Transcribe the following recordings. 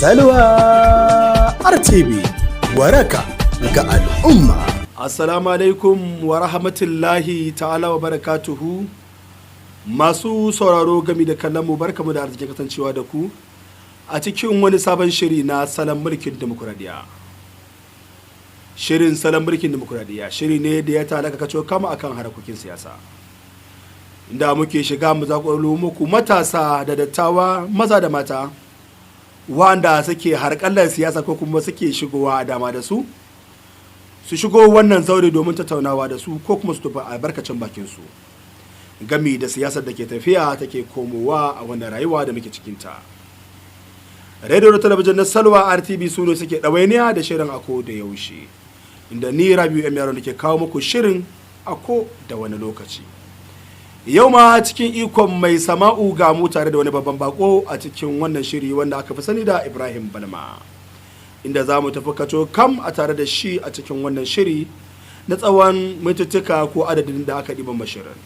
Salwa RTV waraka ga al'umma. Assalamu alaikum wa rahmatullahi ta'ala wa barakatuhu. Masu sauraro gami da kallon mu barkamu da arzikin kasancewa da ku a cikin wani sabon shiri na salon mulkin demokuraɗiyya. Shirin salon mulkin demokuraɗiyya shiri ne da ya talaka kaco kama akan harkokin siyasa, inda muke shiga mu zaƙwalo muku matasa da dattawa, maza da mata, wanda suke harƙallar siyasa ko kuma suke shigowa a dama da su shigo wannan zaure domin tattaunawa da su ko kuma su tufa albarkacin bakinsu gami da siyasar da ke tafiya take komowa a wannan rayuwa da muke cikinta. Radio da talabijin na Salwa RTV su ne suke ɗawainiya da shirin ako da yaushe, inda ni Rabiu M Yaron da ke kawo muku shirin ako da wani lokaci. Yau ma cikin ikon mai sama'u ga mu tare da wani babban bako a cikin wannan shiri wanda aka fi sani da Ibrahim Balma, inda za mu tafi kaco kam a tare da shi a cikin wannan shiri na tsawon mintuttuka ko adadin da aka ɗiban mashirin.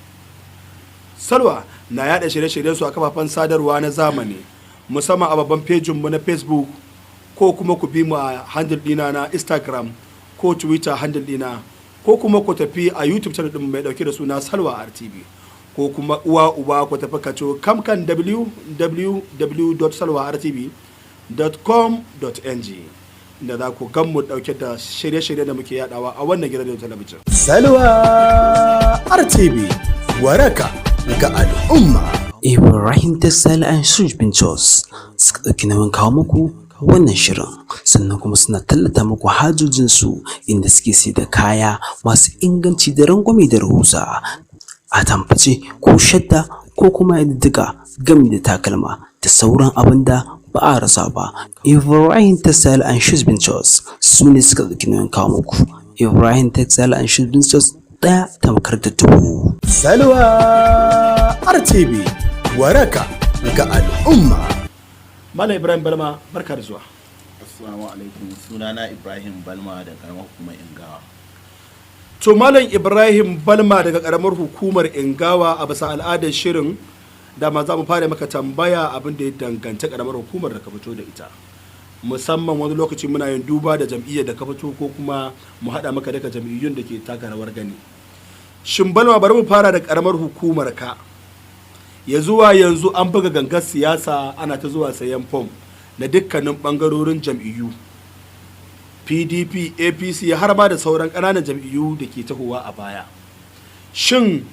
Salwa na yada shirye-shiryen su a kafafen sadarwa na zamani, musamman a babban fejinmu na Facebook, ko kuma ku bi mu a handle ɗina na Instagram ko Twitter handle ɗina, ko kuma ku tafi a YouTube channel ɗin mai ɗauke da suna Salwa RTV, ko kuma uwa uba ku tafi kaco kamkan www.salwartv.com.ng, da za ku gan mu dauke da shirye-shirye da muke yadawa a wannan gidan talabijin. Salwa RTV waraka ga al'umma. Ibrahim Textile and Shoes Ventures suka ɗauki nauyin kawo muku wannan shirin, sannan kuma suna tallata muku hajojinsu inda suke sai da kaya masu inganci da rangwame da rahusa a tamface ko shadda ko kuma yadda gami da takalma da sauran abin da ba a rasa ba. Ibrahim Textile and Shoes Ventures su ne suka ɗauki nauyin kawo muku. Ibrahim Textile and Shoes Ventures ɗaya tamkar da dubu. Salwa RTV waraka ga al'umma. Malam Ibrahim Balma, barka da zuwa. Assalamu alaikum, sunana Ibrahim Balma da karamar hukumar Ingawa. To Malam Ibrahim Balma daga karamar hukumar Ingawa, a bisa al'adar shirin da ma za mu fara maka tambaya abin da ya danganta karamar hukumar da ka fito da ita, musamman wani lokaci muna yin duba da jam'iyyar da ka fito ko kuma mu haɗa maka daga jam'iyyun da ke taka rawar gani. Shin Balma, bari mu fara da karamar hukumar ka. Ya zuwa yanzu an buga gangar siyasa, ana ta zuwa sayan fom na dukkanin bangarorin jam'iyyu, PDP, APC har ma da sauran ƙananan jam'iyyu da ke tahowa a baya. Shin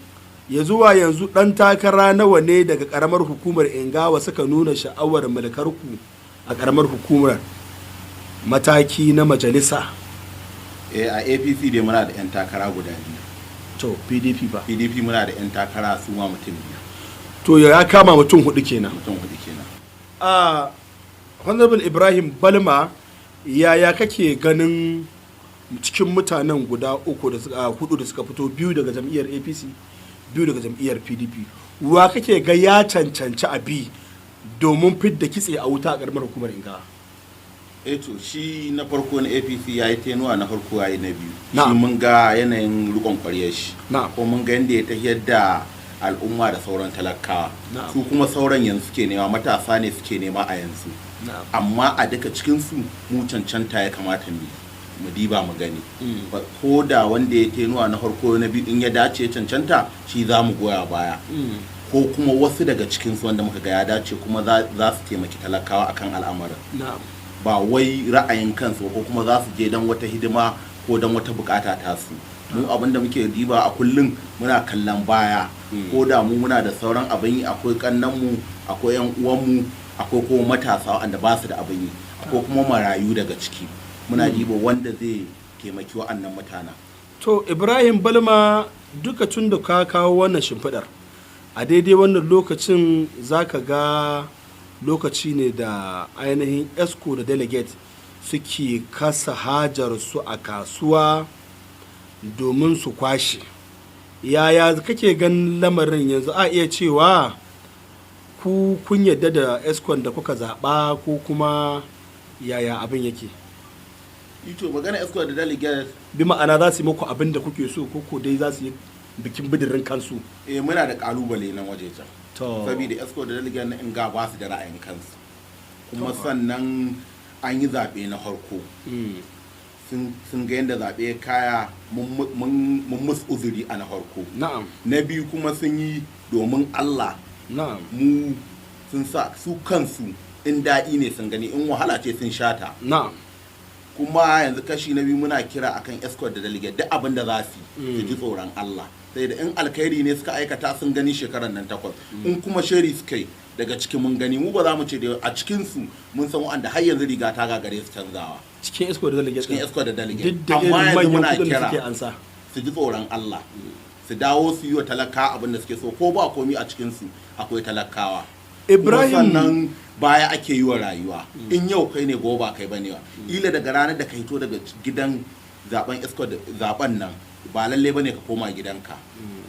ya zuwa yanzu ɗan takara nawa ne daga ƙaramar hukumar Ingawa suka nuna sha'awar mulkarku a ƙaramar hukumar mataki na majalisa? A APC dai muna da 'yan takara guda biyu. To PDP ba? PDP muna da 'yan takara su ma mutum biyu. To ya kama mutum hudu kenan. Honorable Ibrahim Balma, yaya kake ganin cikin mutanen guda hudu da suka fito, biyu daga jam'iyyar APC, biyu daga jam'iyyar PDP, wa kake ga ya cancanci abi domin fidda kitse a wuta a karamar hukumar Ingawa? To shi na farko na APC ya yi tenuwa na farko ya yi na biyu. Shi mun ga yanayin rikon kwaryar shi, ko mun ga yadda ya tafiyar da al'umma da sauran talakawa. Su kuma sauran yanzu suke nema, matasa ne suke nema a yanzu. Amma a daga cikinsu mu cancanta ya kamata mu diba mu gani. Ko da wanda ya tenuwa na farko na biyu in ya dace cancanta, shi za mu goya baya. Ko kuma wasu daga cikinsu wanda muka ga ya dace kuma za su taimaki talakawa akan al'amarin. Ba wai ra'ayin kansu ko kuma za su je don wata hidima ko don wata bukata tasu. Mu abinda muke diba a kullum muna kallon baya, ko da mu muna da sauran abin yi, akwai kannanmu, akwai yan uwanmu, akwai kuma matasa wanda ba su da abin yi, akwai kuma marayu daga ciki. Muna diba wanda zai taimaki wa'annan mutanen. To Ibrahim Balma, duka tun da ka kawo wannan shimfiɗar a daidai wannan lokacin, za ka ga lokaci ne da ainihin Exco da Daleget suke kasa hajar su a kasuwa domin su kwashe. Yaya kake ganin lamarin yanzu? A iya cewa kun yadda da Exco da kuka zaɓa, ko kuma yaya abin yake? Ito magana Exco da Daleget bi ma'ana za su yi muku abin da kuke so, ko dai za su yi bikin bidirin kansu? Muna da kalubale nan waje can. Saboda Exco da Daleget na Inga ba su da ra'ayin kansu, kuma sannan an yi zaɓe na farko sun ga yadda zaɓe ya kaya mun musu uzuri a na farko na biyu kuma sun yi domin Allah mu sun sa su kansu in daɗi ne sun gani in wahala ce sun shata kuma yanzu kashi na biyu muna kira akan Exco da Daleget duk abin da za su ji tsoron Allah sai da in alkhairi ne suka aikata sun gani shekarar nan 8 in kuma shari suka yi daga cikin mun gani mu ba za mu ce da a cikin su mun san wanda har yanzu riga ta gagare su canzawa cikin Exco da Daleget amma yanzu muna kira su ji tsoron Allah su dawo su yi wa talaka abin da suke so ko ba komi a cikin su akwai talakawa Ibrahim sannan baya ake yi wa rayuwa in yau kai ne gobe kai bane wa ila daga ranar da ka hito daga gidan zaben Exco zaben nan ba lalle bane ka koma gidanka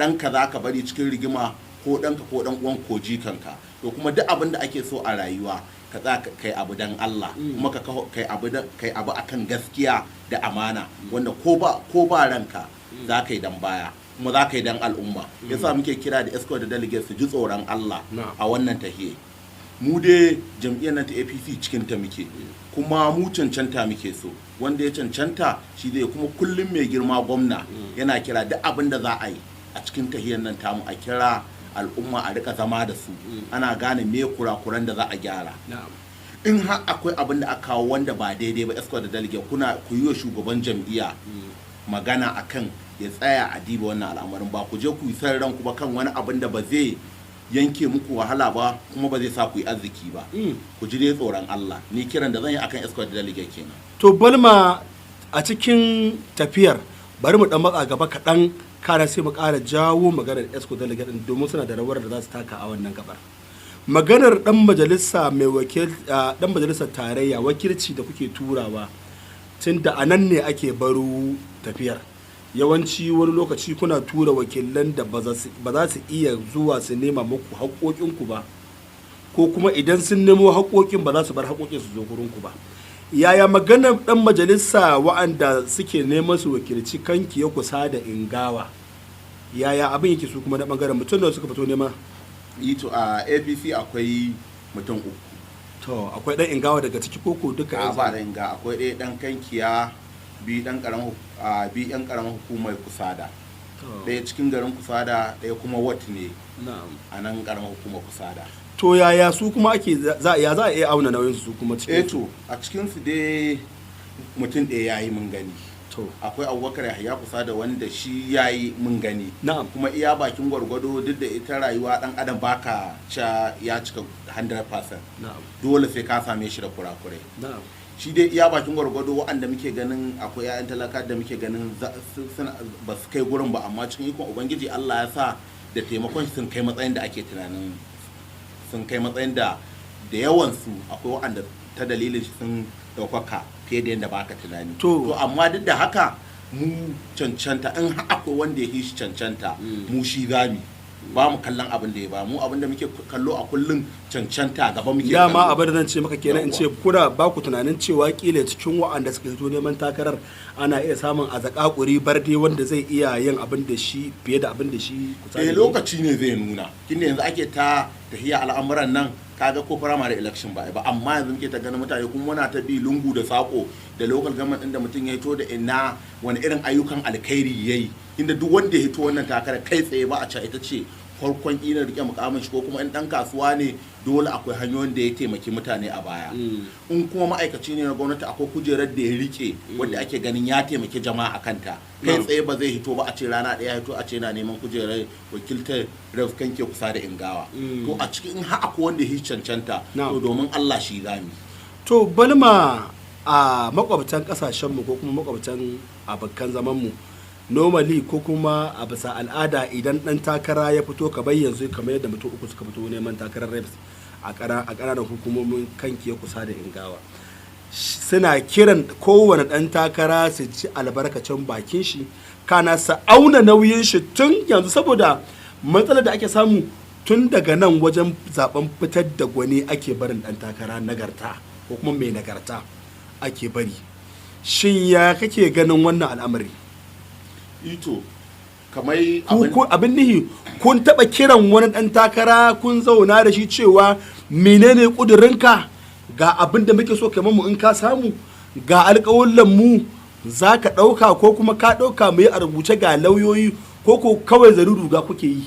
ɗanka za ka bari cikin rigima ko ɗanka ko ɗan uwan ko jikanka to kuma duk abin da ake so a rayuwa ka za kai abu dan Allah kuma ka kai abu akan gaskiya da amana wanda ko ba ranka za ka yi dan baya kuma za ka yi dan al'umma yasa muke kira da Exco da Daleget su ji tsoron Allah a wannan tahiye mu dai jam'iyyar nan ta APC cikin ta muke kuma mu cancanta muke so wanda ya cancanta shi zai kuma kullum mai girma gwamna yana kira duk abin da za a yi a cikin tahiyar nan tamu a kira al'umma a rika zama da su ana gane me kurakuran da za a gyara in har akwai abin da aka kawo wanda ba daidai ba Exco da Daleget ku yi wa shugaban jam'iyya magana akan ya tsaya a diba wannan al'amarin ba ku je ku yi san ranku ba kan wani abin da ba zai yanke muku wahala ba kuma ba zai sa ku yi arziki ba ku ji dai tsoron Allah ni kiran da zan yi akan Exco da Daleget kenan to Balma a cikin tafiyar bari mu dan matsa gaba kaɗan kana sai mu ƙara jawo maganar Exco da Daleget domin suna da rawar da za su taka a wannan gabar maganar dan majalisa dan majalisar tarayya wakilci da kuke turawa tunda anan ne ake baro tafiyar yawanci wani lokaci kuna tura wakilan da ba za su iya zuwa su nema muku haƙoƙinku ba ko kuma idan sun nemo haƙoƙin ba za su bar haƙoƙin su zo gurinku ba yaya magana dan majalisa wa'anda suke neman su wakilci kanki ya kusa da ingawa yaya abin yake su kuma da bangaren mutum da suka fito nema ito a APC akwai mutum 3 to akwai dan ingawa daga ciki koko duka ba da inga akwai ɗaya dan kankiya bi yan karamar hukumar kusada ɗaya cikin garin kusada ɗaya kuma wat ne a nan karamar hukumar kusada to yaya su kuma ake za a iya auna nauyin su kuma cikin to a cikin su dai mutum ɗaya yayi mun gani to akwai Abubakar Yahya kusada wanda shi yayi mun gani kuma iya bakin gwargwado duk da ita rayuwa dan adam baka ya cika 100% dole sai ka same shi da kurakurai shi dai iya bakin gwargwado waɗanda muke ganin akwai 'ya'yan talaka da muke ganin ba su kai gurin ba amma cikin ikon ubangiji Allah ya sa da taimakon sun kai matsayin da ake tunanin sun kai matsayin da yawansu akwai waɗanda ta dalilin shi sun ɗaukaka fiye da yadda baka tunani to amma duk da haka mu cancanta in akwai wanda ya yi shi cancanta mu shi zami ba mu kallon abin da ya ba mu abin da muke kallo a kullun cancanta gaba muke kallo ma abin da zan ce maka kenan in ce kuna ba ku tunanin cewa kila cikin wa'anda suka fito neman takarar ana iya samun azakakuri barde wanda zai iya yin abin da shi fiye da abin da shi lokaci ne zai nuna kinda yanzu ake ta tahiya al'amuran nan kaga ko primary election ba amma yanzu muke ta ganin mutane kuma muna ta bi lungu da sako da local government din da mutum ya hito da ina wani irin ayyukan alkhairi yayi inda duk wanda ya hito wannan takara kai tsaye ba a ce ita ce farkon ina rike mukamin shi ko kuma in dan kasuwa ne dole akwai hanyoyin da ya taimaki mutane a baya in kuma ma'aikaci ne na gwamnati akwai kujerar da ya rike wanda ake ganin ya taimaki jama'a kanta kai tsaye ba zai hito ba a ce rana daya hito a ce na neman kujerar wakiltar ref kanke kusa da ingawa to a cikin har akwai wanda ya cancanta to domin Allah shi zami to Balma a makwabtan kasashen mu ko kuma makwabtan abokan zaman mu normally ko kuma a bisa al'ada idan dan takara ya fito ka yanzu kamar yadda mutum 3 suka fito neman takarar reps a ƙananan hukumomin kanki ya kusa da ingawa suna kiran kowane dan takara su ci albarkacin bakin shi kana sa auna nauyin shi tun yanzu saboda matsalar da ake samu tun daga nan wajen zaben fitar da gwani ake barin dan takara nagarta ko kuma mai nagarta ake bari shin ya kake ganin wannan al'amari ito kamar abin nihi kun taba kiran wani dan takara kun zauna da shi cewa menene kudurinka ga abin da muke so kai mu in ka samu, ga alƙawullan mu za ka ɗauka ko kuma ka ɗauka mu yi a rubuce ga lauyoyi ko kawai zari ruga kuke yi.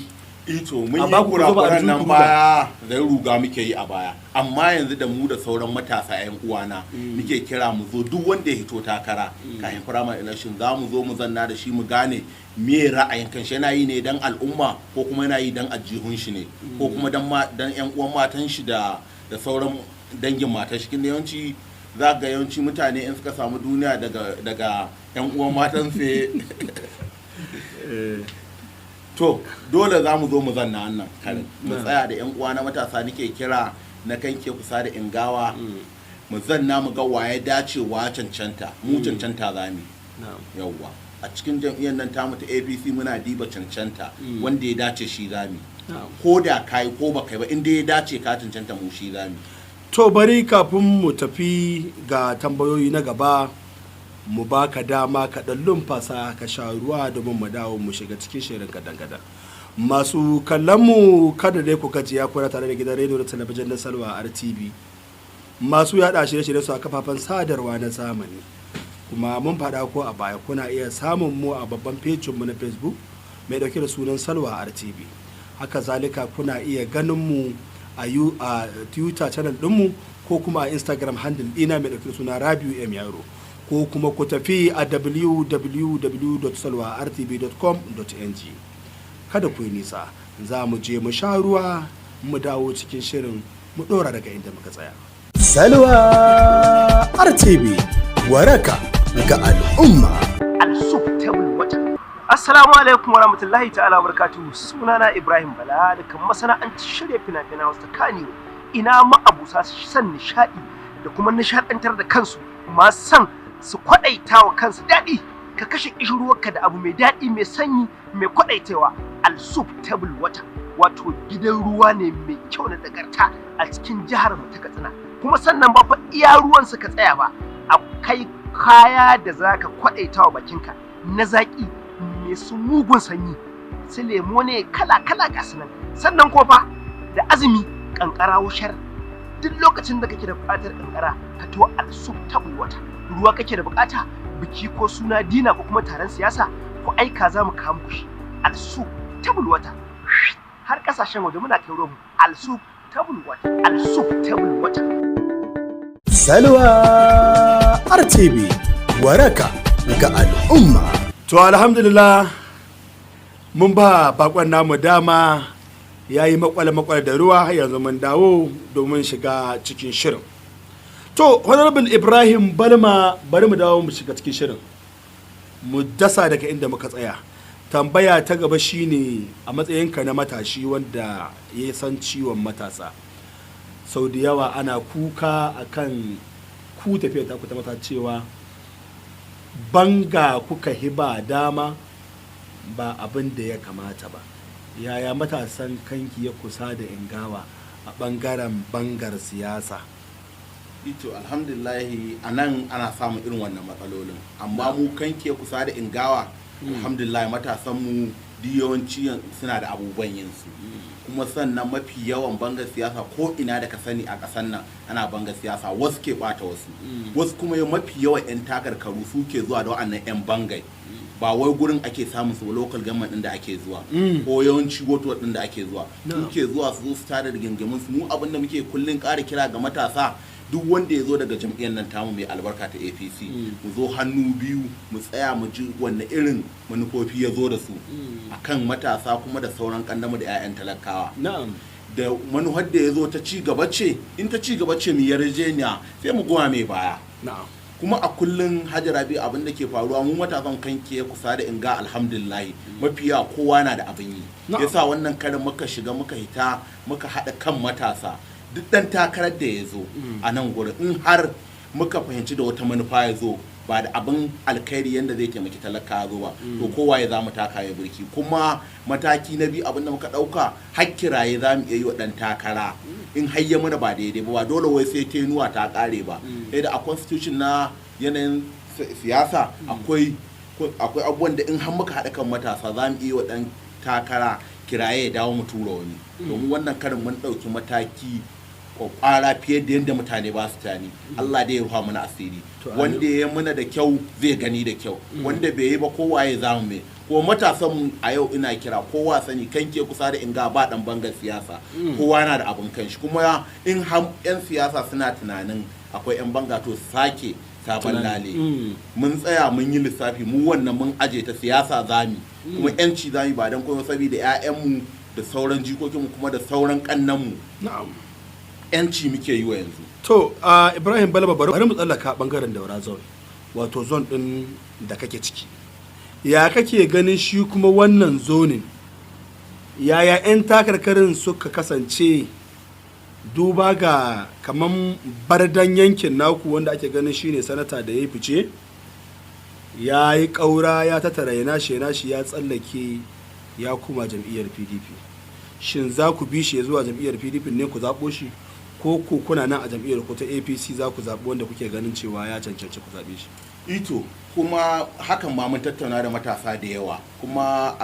Ito mun yi kurakuran nan baya zai ruga muke yi a baya, amma yanzu da mu da sauran matasa 'yan uwana muke kira mu zo duk wanda ya hito takara kafin primary election za mu zo mu zanna da shi mu gane me ra'ayin kan shi, yana yi ne dan al'umma ko kuma yana yi dan ajihun shi ne ko kuma dan 'yan uwan matan shi da sauran dangin matan shi. Kinda yawanci za ga yawanci mutane in suka samu duniya daga 'yan uwan matan sai to dole za mu zo mu zanna wannan karin mu tsaya da 'yan uwa na matasa nake kira na kanke kusa da ingawa mu zanna mu ga waye dacewa cancanta mu cancanta zami yawwa a cikin jam'iyyar nan tamu ta APC muna diba cancanta wanda ya dace shi zami ko da kai ko ba kai ba inda ya dace ka cancanta mu shi zami. To bari kafin mu tafi ga tambayoyi na gaba mu baka dama ka dan lumfasa ka sha ruwa domin mu dawo mu shiga cikin shirin gadan-gadan. Masu kallon mu kada dai ku gajiya kuna tare da gidan rediyo da talabijin na Salwa RTV masu yada shirye-shirye su a kafafen sadarwa na zamani, kuma mun faɗa ko a baya kuna iya samun mu a babban pejin mu na Facebook mai dauke da sunan Salwa RTV. Haka zalika kuna iya ganin mu a Twitter channel ɗinmu ko kuma a Instagram handle ɗina mai dauke da suna Rabiu M Yaro, ko kuma ku tafi a www.salwartv.com.ng. kada ku yi nisa, za mu je mu sha ruwa mu dawo cikin shirin mu ɗora daga inda muka tsaya. Salwa RTV, waraka ga al'umma. Al-Subtable wata. Assalamu alaikum wa rahmatullahi ta'ala wa barakatuhu. Sunana Ibrahim Bala daga masana'antar shirya fina-finai wasu Kano. Ina ma'abusa san nishaɗi da kuma nishaɗantar da kansu, masu san su kwaɗaita wa kansu daɗi. Ka kashe ƙishirwarka da abu mai daɗi mai sanyi mai kwaɗaitawa. Al-Subtable wata, wato gidan ruwa ne mai kyau na nagarta a cikin jihar mu ta Katsina. Kuma sannan ba fa iya ruwan suka tsaya ba, akai kaya da zaka kwaɗaitawa bakinka na zaƙi mai su mugun sanyi, su lemo ne kala-kala ga su nan. Sannan ko fa da azumi kankara washar, duk lokacin da kake da buƙatar kankara ka to Al-Subtable wata. Ruwa kake da buƙata, biki ko suna, dina ko kuma taron siyasa, ko aika za mu kawo muku shi. Al-Subtable wata har kasashen waje muna kai ruwan. Al-Subtable wata, Al-Subtable wata. Salwa RTV, waraka ga al'umma. To alhamdulillah mun ba bakon namu dama yayi makwale da ruwa, yanzu mun dawo domin shiga cikin shirin. To Honorable Ibrahim Balma, bari mu dawo mu shiga cikin shirin, mu dasa daga inda muka tsaya. Tambaya ta gaba shine, a matsayinka na matashi wanda ya san ciwon matasa, sau da yawa ana kuka akan ku tafiya ta ku ta mata cewa banga kuka hiba dama ba abin da ya kamata ba. Yaya matasan kanki ya kusa da ingawa a bangaren bangar siyasa? Ito alhamdulillahi a nan ana samun irin wannan matsalolin, amma mu kanke kusa da ingawa alhamdulillah matasanmu yawanci suna da abubuwan yinsu, kuma sannan mafi yawan bangar siyasa ko ina da ka sani a ƙasar nan ana bangar siyasa, wasu ke bata wasu kuma mafi yawan 'yan takarkaru suke zuwa da wa'annan 'yan bangai, ba wai gurin ake samun su local government din da ake zuwa ko yawanci voto din da ake zuwa suke zuwa su zo su tada rigingimin su. Mu abin da muke kullun ƙara kira ga matasa, duk wanda ya zo daga jam'iyyar nan tamu mai albarka ta APC, mu zo hannu biyu mu tsaya mu ji wanne irin manufofi ya zo da su akan matasa kuma da sauran kandamu da 'ya'yan talakawa. Da manufar da ya zo ta ci gaba ce, in ta ci gaba ce mu yarjejeniya sai mu goya mai baya. Kuma a kullun Hajarabi abin da ke faruwa, mu matasan kanke kusa da inga alhamdulillah mafiya kowa na da abin yi. Yasa wannan karin muka shiga muka hita muka haɗa kan matasa, duk dan takarar da ya zo a nan gurin, in har muka fahimci da wata manufa ya zo ba da abin alkhairi yadda zai taimaki talaka zo ba, to kowa ya za mu taka ya burki. Kuma mataki na biyu abin da muka ɗauka, hakkiraye za mu iya yi wa ɗan takara in hayya mana ba daidai ba dole wai sai tenuwa ta ƙare ba. Da a constitution na yanayin siyasa akwai abubuwan da in har muka haɗa kan matasa za mu iya wa ɗan takara kiraye ya dawo mu tura wani. Domin wannan karin mun ɗauki mataki kwakwara fiye da yadda mutane ba su tani. Allah dai ya ruha mana asiri, wanda ya muna da kyau zai gani da kyau, wanda bai yi ba kowaye za mu mai. Ko matasan mu a yau ina kira kowa sani kan ke kusa da inga ba dan bangar siyasa, kowa na da abin kanshi, kuma in yan siyasa suna tunanin akwai yan banga to sake sabon lale. Mun tsaya mun yi lissafi, mu wannan mun aje ta siyasa zami, kuma yanci zami ba dan kuma saboda ƴaƴanmu da sauran jikokinmu kuma da sauran kannanmu. Na'am. Yanci muke yi wa yanzu. To Ibrahim Balma, bari mu tsallaka bangaren Daura zone, wato zone din da kake ciki. Ya kake ganin shi kuma wannan zonin, yaya 'yan takarkarin suka kasance duba ga kaman bardan yankin naku wanda ake ganin shine sanata da ya fice, ya yi ƙaura ya tattara ya nashi ya tsallake ya kuma jam'iyyar PDP. Shin za ku bi shi zuwa jam'iyyar PDP ne ku zaɓo shi, ko ku kuna nan a jam'iyyar ku ta APC za ku zaɓi wanda kuke ganin cewa ya cancanci ku zaɓe shi? Ito kuma hakan ma mun tattauna da matasa da yawa, kuma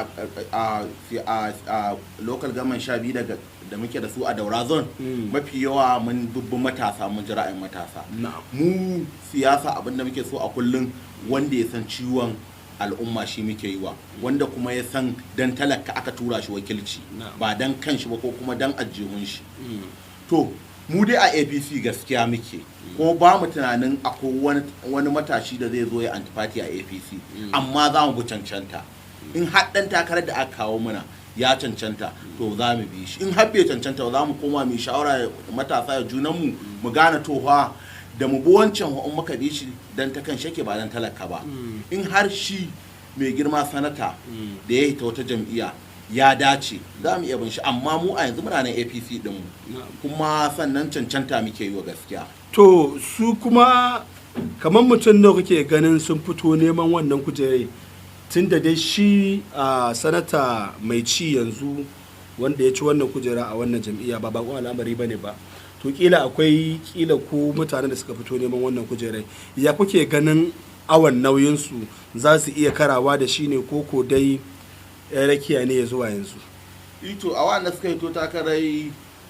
a local government 12 da muke da su a Daura zone, mafi yawa mun dubbin matasa, mun ji ra'ayin matasa. Mu siyasa abinda muke so a kullum wanda ya san ciwon al'umma shi muke yi wa, wanda kuma ya san dan talaka aka tura shi wakilci, ba dan kanshi ba ko kuma dan ajihun shi. To mu dai a APC gaskiya muke, ko ba mu tunanin akwai wani matashi da zai zo ya antifati a APC, amma za mu bi cancanta. In haɗin takarar da aka kawo mana ya cancanta to za mu bi shi, in har bai cancanta za mu koma mu shawara matasa ya junanmu mu gane tofa da mu bi wancan in muka bi shi dan ta kan shake ba dan talaka ba. In har shi mai girma sanata da ya hita wata jam'iyya ya dace za mu iya bin shi, amma mu a yanzu muna nan APC din mu, kuma sannan cancanta muke yi wa gaskiya. To su kuma kamar mutum da kake ganin sun fito neman wannan kujerai, tun da dai shi a sanata mai ci yanzu wanda ya ci wannan kujera a wannan jam'iyya ba bakon al'amari bane ba, to kila akwai ko mutanen da suka fito neman wannan kujerai, ya kuke ganin awan nauyinsu za su iya karawa da shi ne, ko dai rakiya ne ya zuwa yanzu? Ito a wanda suka yi to takarar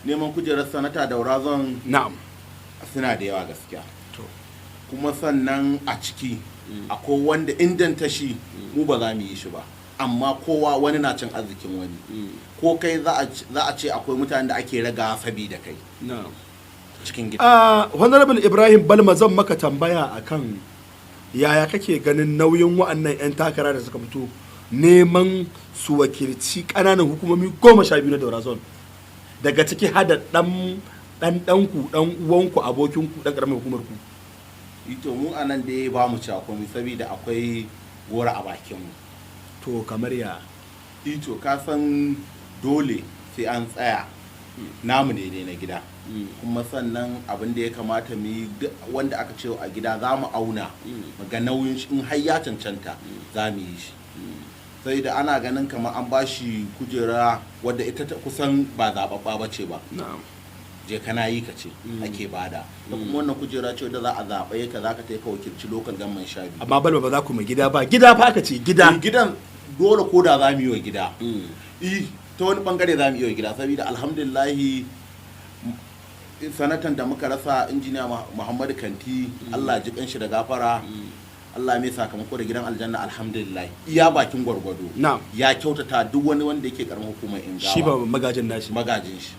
neman kujerar sanata Daura zone, na'am, suna da yawa gaskiya. Kuma sannan a ciki akwai wanda indanta shi mu ba za mu yi shi ba, amma kowa wani na cin arzikin wani, ko kai za a ce akwai mutanen da ake raga sabida kai cikin gida. Honorable Ibrahim Balma, zan maka tambaya akan yaya kake ganin nauyin wa'annan 'yan takara da suka fito neman su wakilci ƙananan hukumomi 12 na Daura zone, daga ciki hada ɗanku ɗan uwanku abokinku ɗan ƙaramin hukumar ku? Ito mu anan da ya ba mu cakomi saboda akwai gora a bakinmu. To kamar ya? Ito ka san dole sai an tsaya namu daidai na gida, kuma sannan abin da ya kamata mu yi wanda aka ce a gida za mu auna ga nauyin shi, in har ya cancanta za mu yi shi. Sai da ana ganin kamar an ba shi kujera wadda ita kusan ba zaɓaɓɓa ba ce ba, je kana yi ka ce ake bada, da kuma wannan kujera ce da za a zaɓe ka, za ka taika wakilci local government 12. Amma Balma ba za ku mai gida ba, gida fa aka ce gida. Gidan dole ko da za mu yi wa gida, ta wani bangare za mu yi wa gida, saboda alhamdulillahi sanatan da muka rasa injiniya Muhammadu Kanti, Allah ji kanshi da gafara, Allah mai sakamako da gidan aljanna, alhamdulillah iya bakin gwargwado ya kyautata duk wani wanda yake karamin hukumar Ingawa. Shi ba magajin nashi? Magajin shi.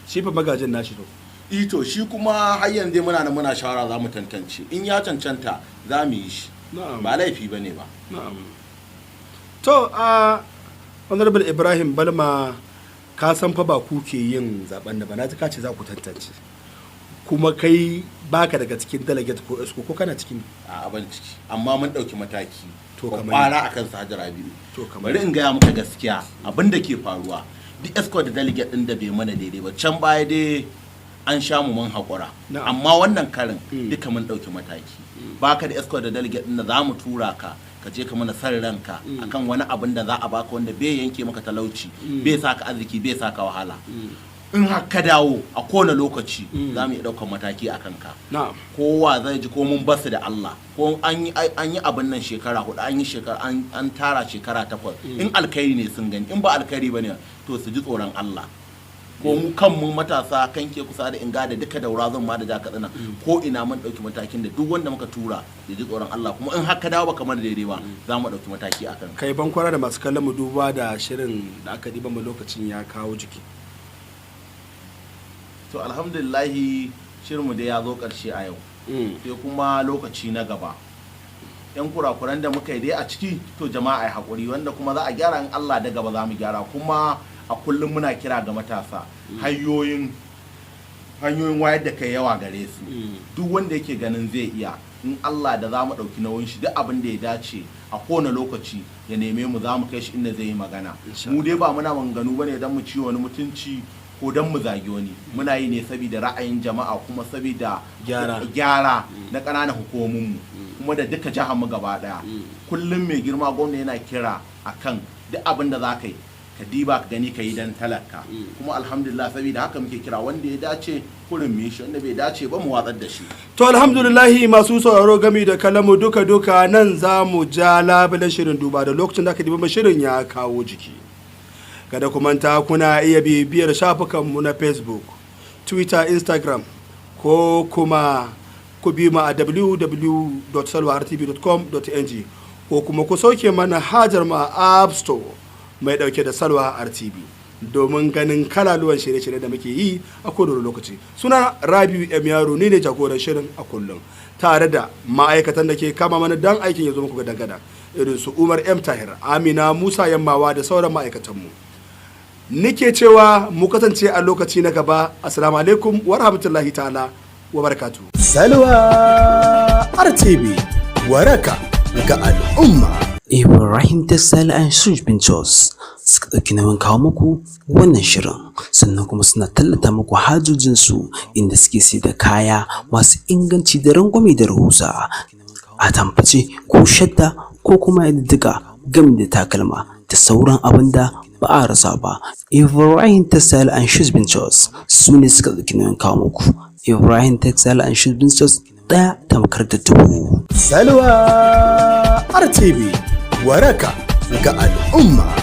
Shi fa magajin nashi to? Ito shi kuma har yanzu muna shawara za mu tantance, in ya cancanta za mu yi shi, ba laifi ba ne ba. To Honorable Ibrahim Balma, ka san fa ba ku ke yin zaben da ba, na ji ka ce za ku tantance, kuma kai baka daga cikin delegate ko Exco, ko kana cikin? A ban ciki, amma mun dauki mataki to kwara akan sa Hajara biyu. To kamar bari in gaya muka gaskiya abin da ke faruwa, duk Exco da delegate din da bai mana daidai ba can baya dai an sha mu mun haƙura, amma wannan karin duka mun dauki mataki. Baka da Exco da delegate din da za mu tura ka je ka mana san ranka akan wani abin da za a baka wanda bai yanke maka talauci, bai saka arziki, bai saka wahala. In haka dawo a kowane lokaci za mu iya ɗaukar mataki a kanka. Kowa zai ji ko mun basu da Allah, ko an yi abin nan shekara 4, an tara shekara 8, in alkhairi ne sun gani, in ba alkhairi ba ne to su ji tsoron Allah. ko mu kanmu matasa kan ke kusa da inga da duka daura zan ma da ja katsina ko ina mun dauki matakin da duk wanda muka tura ya ji tsoron Allah kuma in haka dawo ba kamar daidai ba za mu dauki mataki akan kai ban kwara da masu kallon mu duba da shirin da aka diba mu lokacin ya kawo jiki. To alhamdulillah shirinmu dai ya zo karshe a yau sai kuma lokaci na gaba yan kurakuran da muka yi dai a ciki to jama'a ya haƙuri wanda kuma za a gyara in Allah da gaba za mu gyara kuma a kullum muna kira ga matasa hanyoyin wayar da kai yawa gare su duk wanda yake ganin zai iya in Allah da za mu ɗauki nauyin shi duk abin da ya dace a kowane lokaci ya neme mu za mu kai shi inda zai yi magana mu dai ba muna maganganu bane don mu ci wani mutunci ko don mu zagi wani muna yi ne saboda ra'ayin jama'a kuma saboda gyara na ƙananan hukumominmu kuma da duka jihar mu gaba daya kullum mai girma gwamna yana kira akan duk abin da za ka yi ka diba ka gani ka yi dan talaka kuma alhamdulillah saboda haka muke kira wanda ya dace kurin mu shi wanda bai dace ba mu watsar da shi. To alhamdulillah masu sauraro gami da kalamu duka nan za mu ja labulen shirin duba da lokacin da aka diba shirin ya kawo jiki. Kada ku manta kuna iya bibiyar shafukanmu na Facebook, Twitter, Instagram ko kuma ku bi mu a www.salwartv.com.ng ko kuma ku sauke mana hajar ma App Store mai dauke da Salwa RTV domin ganin kalaluwan shirye-shirye da muke yi a kowane lokaci. Suna Rabiu M Yaro ne jagoran shirin a kullum tare da ma'aikatan da ke kama mana dan aikin ya zo muku gadan irin su Umar M Tahir, Amina Musa Yammawa da sauran ma'aikatanmu. Nike cewa mu kasance a lokaci na gaba. Assalamu alaikum wa rahmatullahi ta'ala wa barakatuh. Salwa RTV waraka ga al'umma. Ibrahim Textile and Suj Ventures suka ɗauki nauyin kawo muku wannan shirin sannan kuma suna tallata muku hajojinsu inda suke sai da kaya masu inganci da rangwame da rahusa a tamface ko shadda ko kuma yadda gami da takalma da sauran abin da ba a rasa ba. Ibrahim Textile and Shoes Ventures su ne suka ɗauki nauyin kawo muku. Ibrahim Textile and Shoes Ventures ɗaya tamkar da dubu. Salwa RTV waraka ga al'umma.